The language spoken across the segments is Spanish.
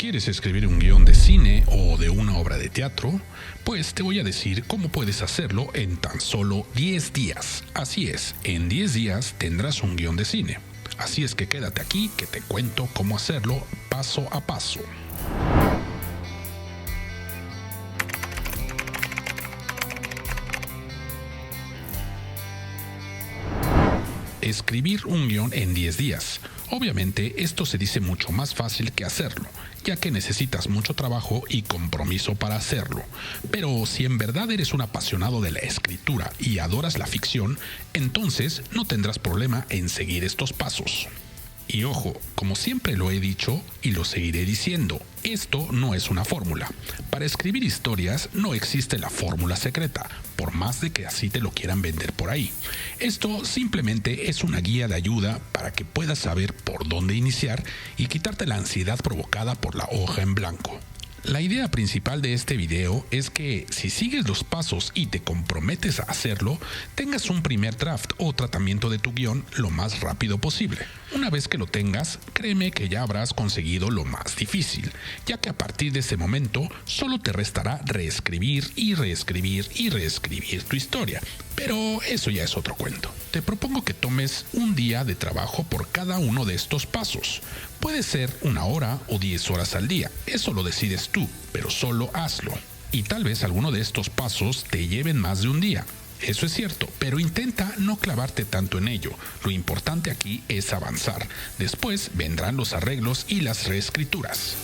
¿Quieres escribir un guión de cine o de una obra de teatro? Pues te voy a decir cómo puedes hacerlo en tan solo 10 días. Así es, en 10 días tendrás un guión de cine. Así es que quédate aquí que te cuento cómo hacerlo paso a paso. Escribir un guión en 10 días. Obviamente esto se dice mucho más fácil que hacerlo, ya que necesitas mucho trabajo y compromiso para hacerlo. Pero si en verdad eres un apasionado de la escritura y adoras la ficción, entonces no tendrás problema en seguir estos pasos. Y ojo, como siempre lo he dicho y lo seguiré diciendo, esto no es una fórmula. Para escribir historias no existe la fórmula secreta, por más de que así te lo quieran vender por ahí. Esto simplemente es una guía de ayuda para que puedas saber por dónde iniciar y quitarte la ansiedad provocada por la hoja en blanco. La idea principal de este video es que si sigues los pasos y te comprometes a hacerlo, tengas un primer draft o tratamiento de tu guión lo más rápido posible. Una vez que lo tengas, créeme que ya habrás conseguido lo más difícil, ya que a partir de ese momento solo te restará reescribir y reescribir y reescribir tu historia. Pero eso ya es otro cuento. Te propongo que tomes un día de trabajo por cada uno de estos pasos. Puede ser 1 hora o 10 horas al día, eso lo decides tú, pero solo hazlo. Y tal vez alguno de estos pasos te lleven más de un día. Eso es cierto, pero intenta no clavarte tanto en ello. Lo importante aquí es avanzar. Después vendrán los arreglos y las reescrituras.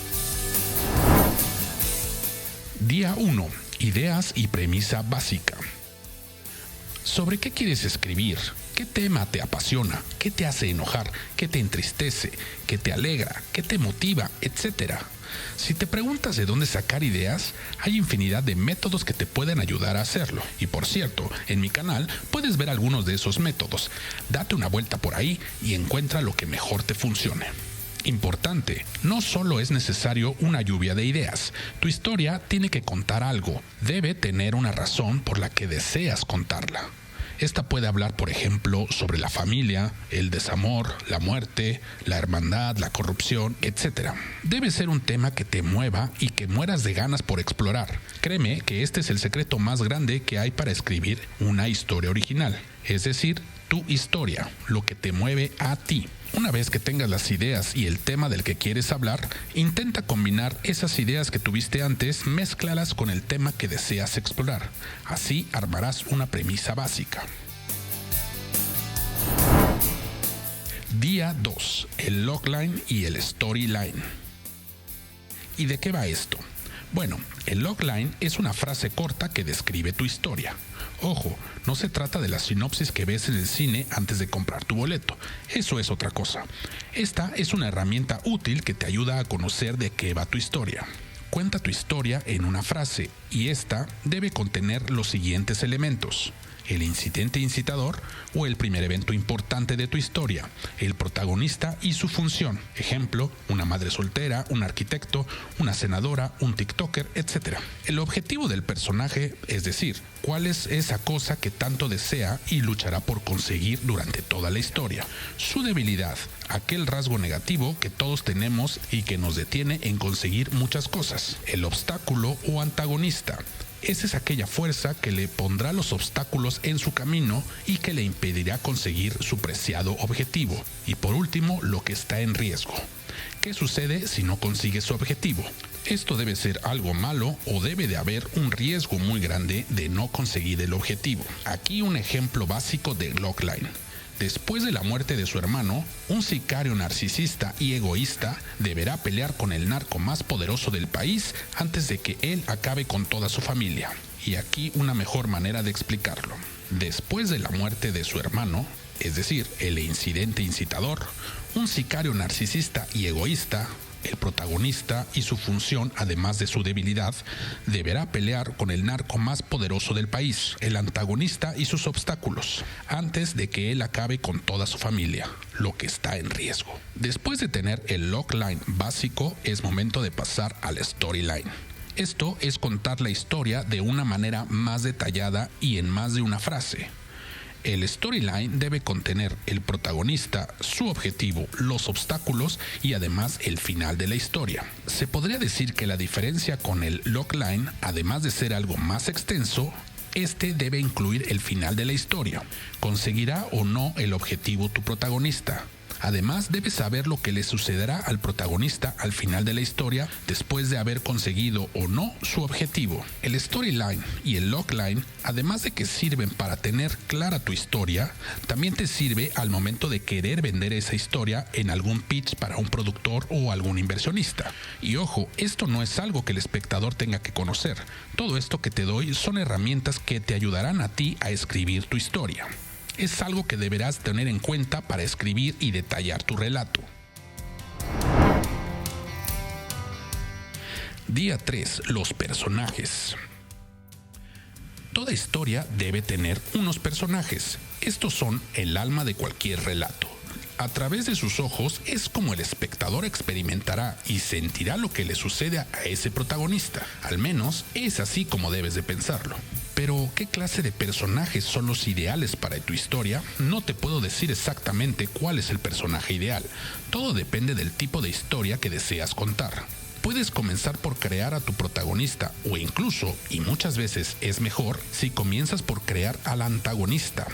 Día 1. Ideas y premisa básica. ¿Sobre qué quieres escribir? ¿Qué tema te apasiona? ¿Qué te hace enojar? ¿Qué te entristece? ¿Qué te alegra? ¿Qué te motiva? Etcétera. Si te preguntas de dónde sacar ideas, hay infinidad de métodos que te pueden ayudar a hacerlo. Y por cierto, en mi canal puedes ver algunos de esos métodos. Date una vuelta por ahí y encuentra lo que mejor te funcione. Importante, no solo es necesario una lluvia de ideas. Tu historia tiene que contar algo. Debe tener una razón por la que deseas contarla. Esta puede hablar, por ejemplo, sobre la familia, el desamor, la muerte, la hermandad, la corrupción, etc. Debe ser un tema que te mueva y que mueras de ganas por explorar. Créeme que este es el secreto más grande que hay para escribir una historia original. Es decir, tu historia, lo que te mueve a ti. Una vez que tengas las ideas y el tema del que quieres hablar, intenta combinar esas ideas que tuviste antes, mézclalas con el tema que deseas explorar. Así armarás una premisa básica. Día 2. El logline y el storyline. ¿Y de qué va esto? Bueno, el logline es una frase corta que describe tu historia. Ojo, no se trata de la sinopsis que ves en el cine antes de comprar tu boleto. Eso es otra cosa. Esta es una herramienta útil que te ayuda a conocer de qué va tu historia. Cuenta tu historia en una frase y esta debe contener los siguientes elementos: el incidente incitador o el primer evento importante de tu historia, el protagonista y su función, ejemplo, una madre soltera, un arquitecto, una senadora, un tiktoker, etc. El objetivo del personaje, es decir, cuál es esa cosa que tanto desea y luchará por conseguir durante toda la historia, su debilidad, aquel rasgo negativo que todos tenemos y que nos detiene en conseguir muchas cosas, el obstáculo o antagonista. Esa es aquella fuerza que le pondrá los obstáculos en su camino y que le impedirá conseguir su preciado objetivo. Y por último, lo que está en riesgo. ¿Qué sucede si no consigue su objetivo? Esto debe ser algo malo o debe de haber un riesgo muy grande de no conseguir el objetivo. Aquí un ejemplo básico de logline. Después de la muerte de su hermano, un sicario narcisista y egoísta deberá pelear con el narco más poderoso del país antes de que él acabe con toda su familia. Y aquí una mejor manera de explicarlo. Después de la muerte de su hermano, es decir, el incidente incitador, un sicario narcisista y egoísta, el protagonista y su función, además de su debilidad, deberá pelear con el narco más poderoso del país, el antagonista y sus obstáculos, antes de que él acabe con toda su familia, lo que está en riesgo. Después de tener el logline básico, es momento de pasar al storyline. Esto es contar la historia de una manera más detallada y en más de una frase. El storyline debe contener el protagonista, su objetivo, los obstáculos y además el final de la historia. Se podría decir que la diferencia con el logline, además de ser algo más extenso, este debe incluir el final de la historia. ¿Conseguirá o no el objetivo tu protagonista? Además, debes saber lo que le sucederá al protagonista al final de la historia después de haber conseguido o no su objetivo. El storyline y el logline, además de que sirven para tener clara tu historia, también te sirve al momento de querer vender esa historia en algún pitch para un productor o algún inversionista. Y ojo, esto no es algo que el espectador tenga que conocer. Todo esto que te doy son herramientas que te ayudarán a ti a escribir tu historia. Es algo que deberás tener en cuenta para escribir y detallar tu relato. Día 3. Los personajes. Toda historia debe tener unos personajes. Estos son el alma de cualquier relato. A través de sus ojos es como el espectador experimentará y sentirá lo que le sucede a ese protagonista. Al menos es así como debes de pensarlo. Pero, ¿qué clase de personajes son los ideales para tu historia? No te puedo decir exactamente cuál es el personaje ideal. Todo depende del tipo de historia que deseas contar. Puedes comenzar por crear a tu protagonista o incluso, y muchas veces es mejor, si comienzas por crear al antagonista.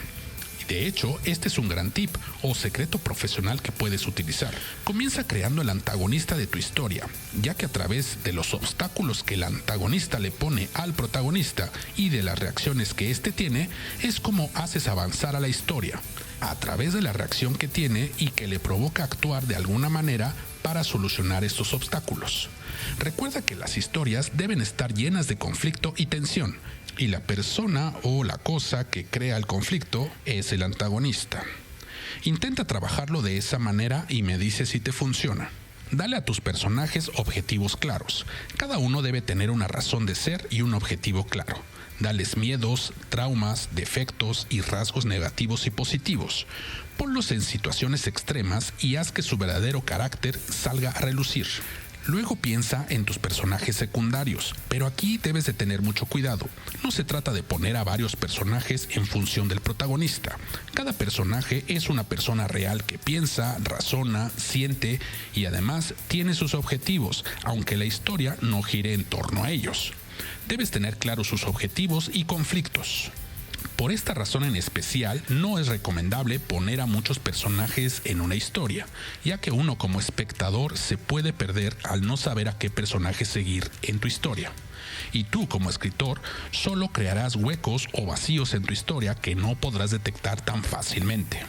De hecho, este es un gran tip o secreto profesional que puedes utilizar. Comienza creando el antagonista de tu historia, ya que a través de los obstáculos que el antagonista le pone al protagonista y de las reacciones que éste tiene, es como haces avanzar a la historia. A través de la reacción que tiene y que le provoca actuar de alguna manera para solucionar estos obstáculos. Recuerda que las historias deben estar llenas de conflicto y tensión, y la persona o la cosa que crea el conflicto es el antagonista. Intenta trabajarlo de esa manera y me dices si te funciona. Dale a tus personajes objetivos claros. Cada uno debe tener una razón de ser y un objetivo claro. Dales miedos, traumas, defectos y rasgos negativos y positivos. Ponlos en situaciones extremas y haz que su verdadero carácter salga a relucir. Luego piensa en tus personajes secundarios, pero aquí debes de tener mucho cuidado. No se trata de poner a varios personajes en función del protagonista. Cada personaje es una persona real que piensa, razona, siente y además tiene sus objetivos, aunque la historia no gire en torno a ellos. Debes tener claros sus objetivos y conflictos. Por esta razón en especial, no es recomendable poner a muchos personajes en una historia, ya que uno como espectador se puede perder al no saber a qué personaje seguir en tu historia. Y tú como escritor solo crearás huecos o vacíos en tu historia que no podrás detectar tan fácilmente.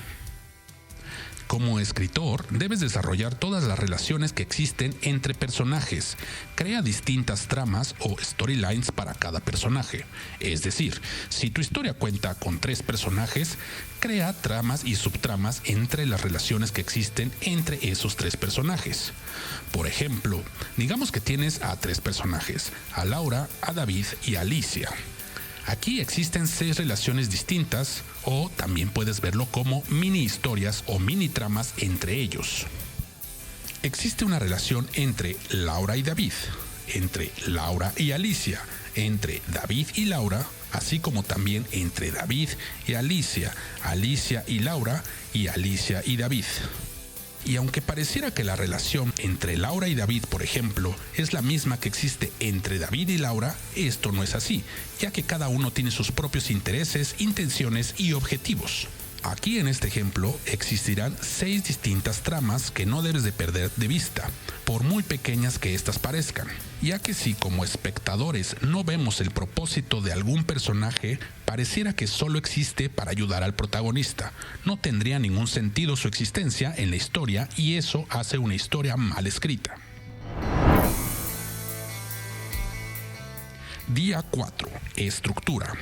Como escritor, debes desarrollar todas las relaciones que existen entre personajes. Crea distintas tramas o storylines para cada personaje. Es decir, si tu historia cuenta con 3 personajes, crea tramas y subtramas entre las relaciones que existen entre esos 3 personajes. Por ejemplo, digamos que tienes a 3 personajes, a Laura, a David y a Alicia. Aquí existen 6 relaciones distintas o también puedes verlo como mini historias o mini tramas entre ellos. Existe una relación entre Laura y David, entre Laura y Alicia, entre David y Laura, así como también entre David y Alicia, Alicia y Laura y Alicia y David. Y aunque pareciera que la relación entre Laura y David, por ejemplo, es la misma que existe entre David y Laura, esto no es así, ya que cada uno tiene sus propios intereses, intenciones y objetivos. Aquí en este ejemplo existirán 6 distintas tramas que no debes de perder de vista, por muy pequeñas que éstas parezcan, ya que si como espectadores no vemos el propósito de algún personaje, pareciera que solo existe para ayudar al protagonista. No tendría ningún sentido su existencia en la historia y eso hace una historia mal escrita. Día 4. Estructura.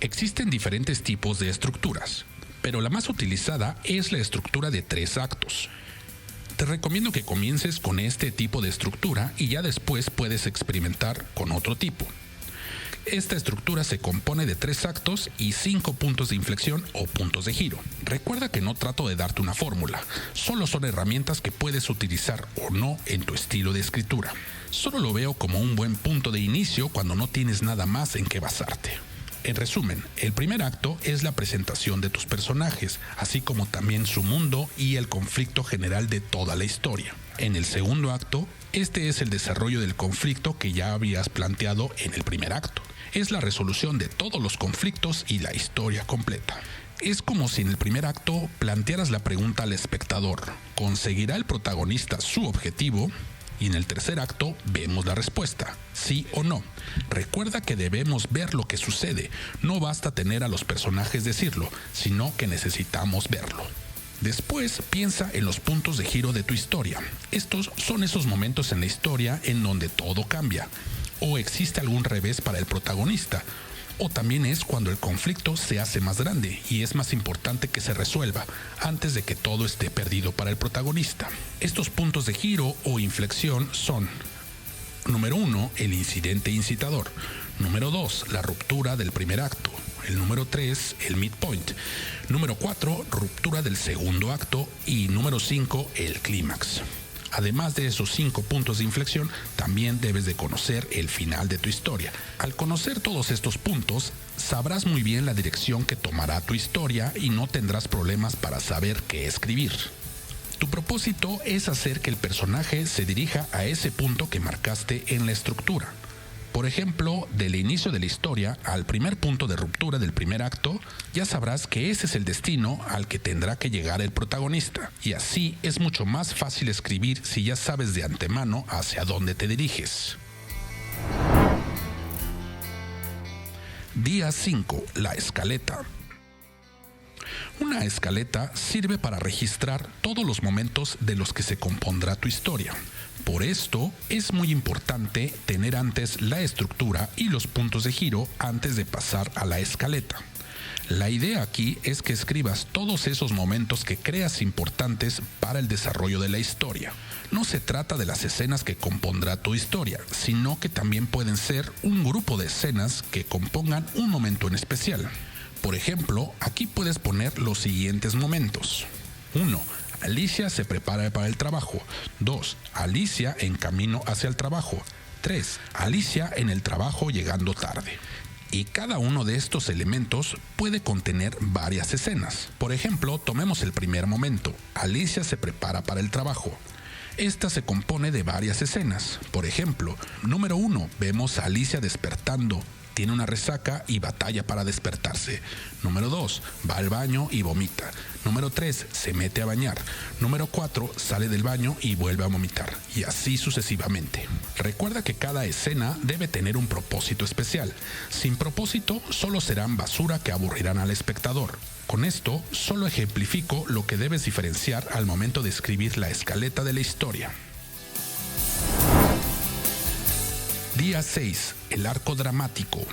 Existen diferentes tipos de estructuras, pero la más utilizada es la estructura de 3 actos. Te recomiendo que comiences con este tipo de estructura y ya después puedes experimentar con otro tipo. Esta estructura se compone de 3 actos y 5 puntos de inflexión o puntos de giro. Recuerda que no trato de darte una fórmula, solo son herramientas que puedes utilizar o no en tu estilo de escritura. Solo lo veo como un buen punto de inicio cuando no tienes nada más en qué basarte. En resumen, el primer acto es la presentación de tus personajes, así como también su mundo y el conflicto general de toda la historia. En el segundo acto, este es el desarrollo del conflicto que ya habías planteado en el primer acto. Es la resolución de todos los conflictos y la historia completa. Es como si en el primer acto plantearas la pregunta al espectador: ¿conseguirá el protagonista su objetivo? Y en el tercer acto vemos la respuesta, sí o no. Recuerda que debemos ver lo que sucede, no basta tener a los personajes decirlo, sino que necesitamos verlo. Después piensa en los puntos de giro de tu historia. Estos son esos momentos en la historia en donde todo cambia, o existe algún revés para el protagonista, o también es cuando el conflicto se hace más grande y es más importante que se resuelva antes de que todo esté perdido para el protagonista. Estos puntos de giro o inflexión son: número 1, el incidente incitador; número 2, la ruptura del primer acto; el número 3, el midpoint; número 4, ruptura del segundo acto; y número 5, el clímax. Además de esos 5 puntos de inflexión, también debes de conocer el final de tu historia. Al conocer todos estos puntos, sabrás muy bien la dirección que tomará tu historia y no tendrás problemas para saber qué escribir. Tu propósito es hacer que el personaje se dirija a ese punto que marcaste en la estructura. Por ejemplo, del inicio de la historia al primer punto de ruptura del primer acto, ya sabrás que ese es el destino al que tendrá que llegar el protagonista. Y así es mucho más fácil escribir si ya sabes de antemano hacia dónde te diriges. Día 5. La escaleta. Una escaleta sirve para registrar todos los momentos de los que se compondrá tu historia. Por esto, es muy importante tener antes la estructura y los puntos de giro antes de pasar a la escaleta. La idea aquí es que escribas todos esos momentos que creas importantes para el desarrollo de la historia. No se trata de las escenas que compondrá tu historia, sino que también pueden ser un grupo de escenas que compongan un momento en especial. Por ejemplo, aquí puedes poner los siguientes momentos. 1. Alicia se prepara para el trabajo. 2. Alicia en camino hacia el trabajo. 3. Alicia en el trabajo llegando tarde. Y cada uno de estos elementos puede contener varias escenas. Por ejemplo, tomemos el primer momento. Alicia se prepara para el trabajo. Esta se compone de varias escenas. Por ejemplo, número 1, vemos a Alicia despertando. Tiene una resaca y batalla para despertarse. Número 2, va al baño y vomita. Número 3, se mete a bañar. Número 4, sale del baño y vuelve a vomitar. Y así sucesivamente. Recuerda que cada escena debe tener un propósito especial. Sin propósito, solo serán basura que aburrirán al espectador. Con esto, solo ejemplifico lo que debes diferenciar al momento de escribir la escaleta de la historia. Día 6. El arco dramático.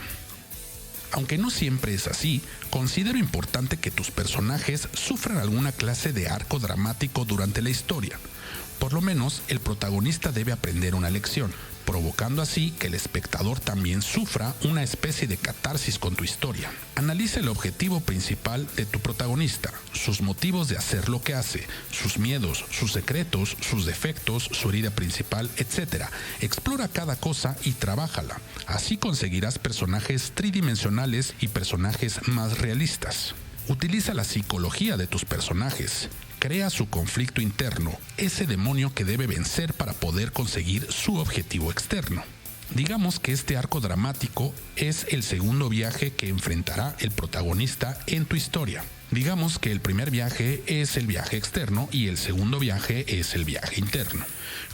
Aunque no siempre es así, considero importante que tus personajes sufran alguna clase de arco dramático durante la historia. Por lo menos, el protagonista debe aprender una lección, provocando así que el espectador también sufra una especie de catarsis con tu historia. Analiza el objetivo principal de tu protagonista, sus motivos de hacer lo que hace, sus miedos, sus secretos, sus defectos, su herida principal, etc. Explora cada cosa y trabájala. Así conseguirás personajes tridimensionales y personajes más realistas. Utiliza la psicología de tus personajes. Crea su conflicto interno, ese demonio que debe vencer para poder conseguir su objetivo externo. Digamos que este arco dramático es el segundo viaje que enfrentará el protagonista en tu historia. Digamos que el primer viaje es el viaje externo y el segundo viaje es el viaje interno.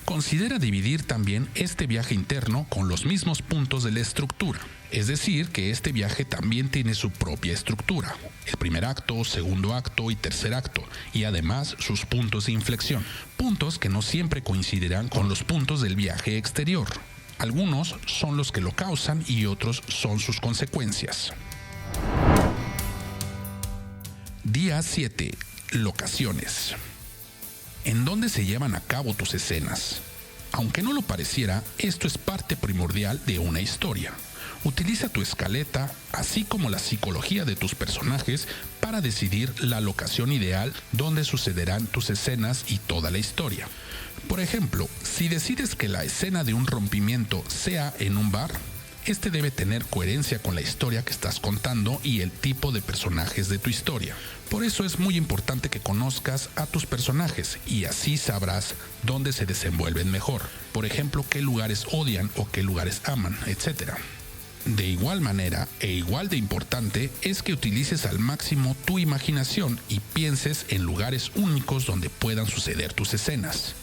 Considera dividir también este viaje interno con los mismos puntos de la estructura. Es decir, que este viaje también tiene su propia estructura, el primer acto, segundo acto y tercer acto, y además sus puntos de inflexión, puntos que no siempre coincidirán con los puntos del viaje exterior. Algunos son los que lo causan y otros son sus consecuencias. Día 7. Locaciones. ¿En dónde se llevan a cabo tus escenas? Aunque no lo pareciera, esto es parte primordial de una historia. Utiliza tu escaleta, así como la psicología de tus personajes, para decidir la locación ideal donde sucederán tus escenas y toda la historia. Por ejemplo, si decides que la escena de un rompimiento sea en un bar, Este debe tener coherencia con la historia que estás contando y el tipo de personajes de tu historia. Por eso es muy importante que conozcas a tus personajes y así sabrás dónde se desenvuelven mejor. Por ejemplo, qué lugares odian o qué lugares aman, etc. De igual manera e igual de importante es que utilices al máximo tu imaginación y pienses en lugares únicos donde puedan suceder tus escenas.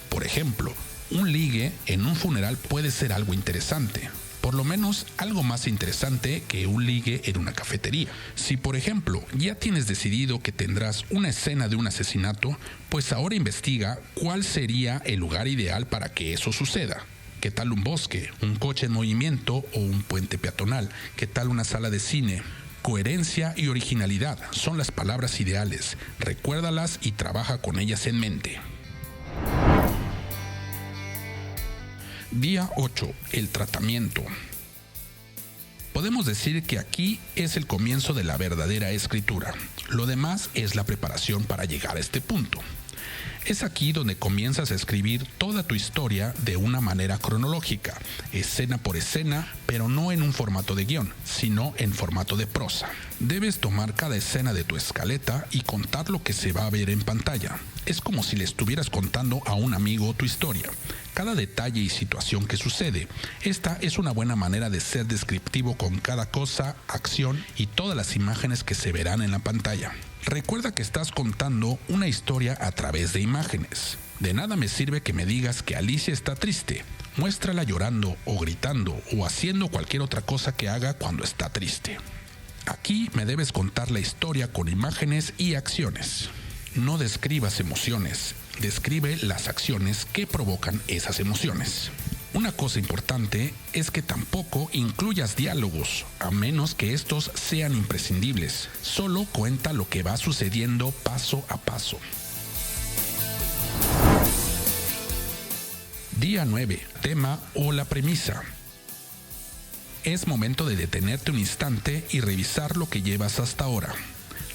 Por ejemplo, un ligue en un funeral puede ser algo interesante. Por lo menos algo más interesante que un ligue en una cafetería. Si por ejemplo ya tienes decidido que tendrás una escena de un asesinato, pues ahora investiga cuál sería el lugar ideal para que eso suceda. ¿Qué tal un bosque, un coche en movimiento o un puente peatonal? ¿Qué tal una sala de cine? Coherencia y originalidad son las palabras ideales. Recuérdalas y trabaja con ellas en mente. Día 8. El tratamiento. Podemos decir que aquí es el comienzo de la verdadera escritura. Lo demás es la preparación para llegar a este punto. Es aquí donde comienzas a escribir toda tu historia de una manera cronológica, escena por escena, pero no en un formato de guión, sino en formato de prosa. Debes tomar cada escena de tu escaleta y contar lo que se va a ver en pantalla. Es como si le estuvieras contando a un amigo tu historia, cada detalle y situación que sucede. Esta es una buena manera de ser descriptivo con cada cosa, acción y todas las imágenes que se verán en la pantalla. Recuerda que estás contando una historia a través de imágenes. De nada me sirve que me digas que Alicia está triste. Muéstrala llorando o gritando o haciendo cualquier otra cosa que haga cuando está triste. Aquí me debes contar la historia con imágenes y acciones. No describas emociones, describe las acciones que provocan esas emociones. Una cosa importante es que tampoco incluyas diálogos, a menos que estos sean imprescindibles. Solo cuenta lo que va sucediendo paso a paso. Día 9. Tema o la premisa. Es momento de detenerte un instante y revisar lo que llevas hasta ahora.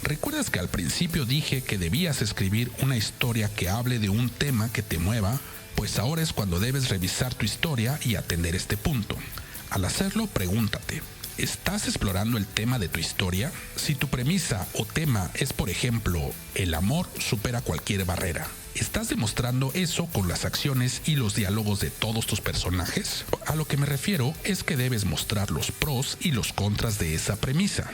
¿Recuerdas que al principio dije que debías escribir una historia que hable de un tema que te mueva? Pues ahora es cuando debes revisar tu historia y atender este punto. Al hacerlo, pregúntate, ¿estás explorando el tema de tu historia? Si tu premisa o tema es, por ejemplo, el amor supera cualquier barrera, ¿estás demostrando eso con las acciones y los diálogos de todos tus personajes? A lo que me refiero es que debes mostrar los pros y los contras de esa premisa.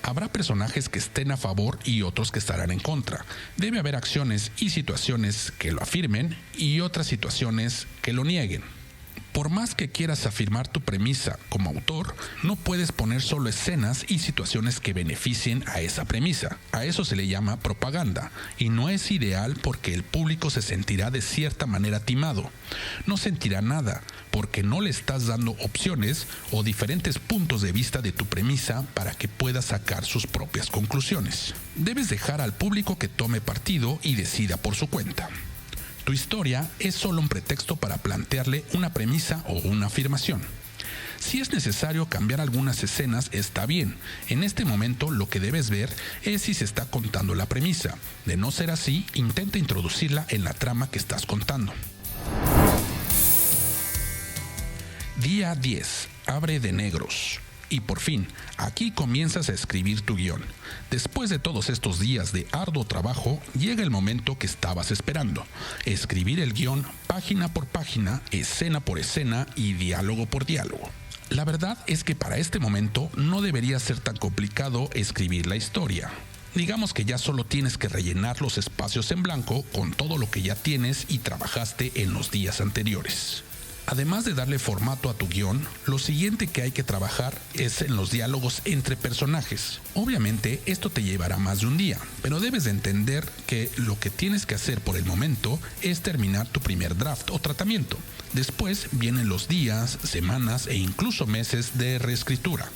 Habrá personajes que estén a favor y otros que estarán en contra. Debe haber acciones y situaciones que lo afirmen y otras situaciones que lo nieguen. Por más que quieras afirmar tu premisa como autor, no puedes poner solo escenas y situaciones que beneficien a esa premisa. A eso se le llama propaganda y no es ideal porque el público se sentirá de cierta manera timado. No sentirá nada porque no le estás dando opciones o diferentes puntos de vista de tu premisa para que pueda sacar sus propias conclusiones. Debes dejar al público que tome partido y decida por su cuenta. Tu historia es solo un pretexto para plantearle una premisa o una afirmación. Si es necesario cambiar algunas escenas, está bien. En este momento lo que debes ver es si se está contando la premisa. De no ser así, intenta introducirla en la trama que estás contando. Día 10. Abre de negros. Y por fin, aquí comienzas a escribir tu guión. Después de todos estos días de arduo trabajo, llega el momento que estabas esperando. Escribir el guión página por página, escena por escena y diálogo por diálogo. La verdad es que para este momento no debería ser tan complicado escribir la historia. Digamos que ya solo tienes que rellenar los espacios en blanco con todo lo que ya tienes y trabajaste en los días anteriores. Además de darle formato a tu guión, lo siguiente que hay que trabajar es en los diálogos entre personajes. Obviamente esto te llevará más de un día, pero debes de entender que lo que tienes que hacer por el momento es terminar tu primer draft o tratamiento. Después vienen los días, semanas e incluso meses de reescritura.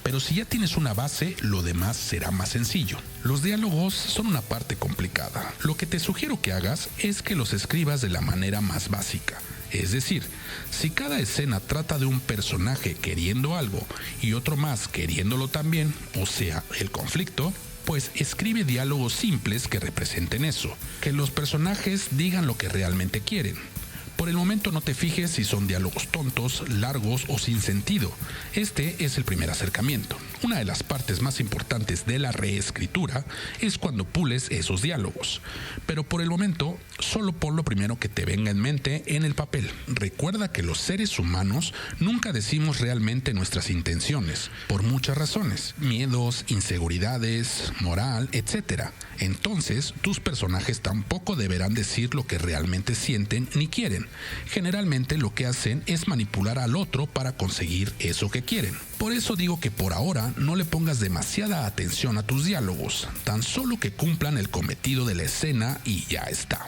Pero si ya tienes una base, lo demás será más sencillo. Los diálogos son una parte complicada. Lo que te sugiero que hagas es que los escribas de la manera más básica. Es decir, si cada escena trata de un personaje queriendo algo y otro más queriéndolo también, o sea, el conflicto, pues escribe diálogos simples que representen eso, que los personajes digan lo que realmente quieren. Por el momento no te fijes si son diálogos tontos, largos o sin sentido. Este es el primer acercamiento. Una de las partes más importantes de la reescritura es cuando pules esos diálogos. Pero por el momento, solo pon lo primero que te venga en mente en el papel. Recuerda que los seres humanos nunca decimos realmente nuestras intenciones, por muchas razones. Miedos, inseguridades, moral, etc. Entonces, tus personajes tampoco deberán decir lo que realmente sienten ni quieren. Generalmente lo que hacen es manipular al otro para conseguir eso que quieren. Por eso digo que por ahora no le pongas demasiada atención a tus diálogos, tan solo que cumplan el cometido de la escena y ya está.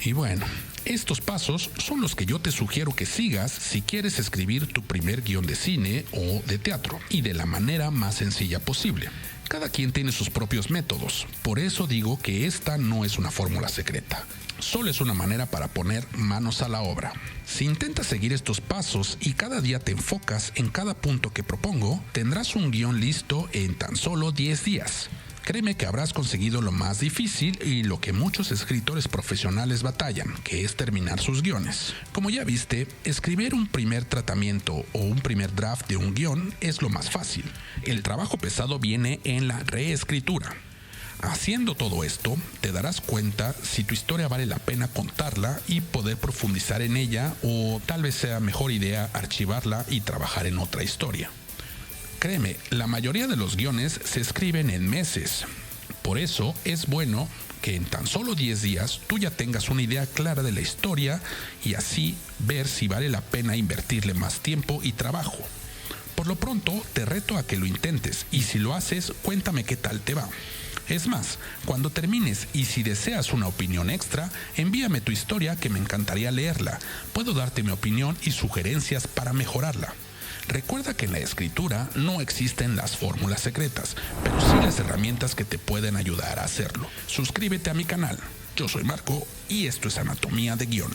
Y bueno, estos pasos son los que yo te sugiero que sigas si quieres escribir tu primer guión de cine o de teatro, y de la manera más sencilla posible. Cada quien tiene sus propios métodos, por eso digo que esta no es una fórmula secreta. Solo es una manera para poner manos a la obra. Si intentas seguir estos pasos y cada día te enfocas en cada punto que propongo, tendrás un guión listo en tan solo 10 días. Créeme que habrás conseguido lo más difícil y lo que muchos escritores profesionales batallan, que es terminar sus guiones. Como ya viste, escribir un primer tratamiento o un primer draft de un guión es lo más fácil. El trabajo pesado viene en la reescritura. Haciendo todo esto, te darás cuenta si tu historia vale la pena contarla y poder profundizar en ella, o tal vez sea mejor idea archivarla y trabajar en otra historia. Créeme, la mayoría de los guiones se escriben en meses. Por eso es bueno que en tan solo 10 días tú ya tengas una idea clara de la historia y así ver si vale la pena invertirle más tiempo y trabajo. Por lo pronto, te reto a que lo intentes y si lo haces, cuéntame qué tal te va. Es más, cuando termines y si deseas una opinión extra, envíame tu historia que me encantaría leerla. Puedo darte mi opinión y sugerencias para mejorarla. Recuerda que en la escritura no existen las fórmulas secretas, pero sí las herramientas que te pueden ayudar a hacerlo. Suscríbete a mi canal. Yo soy Marco y esto es Anatomía de Guión.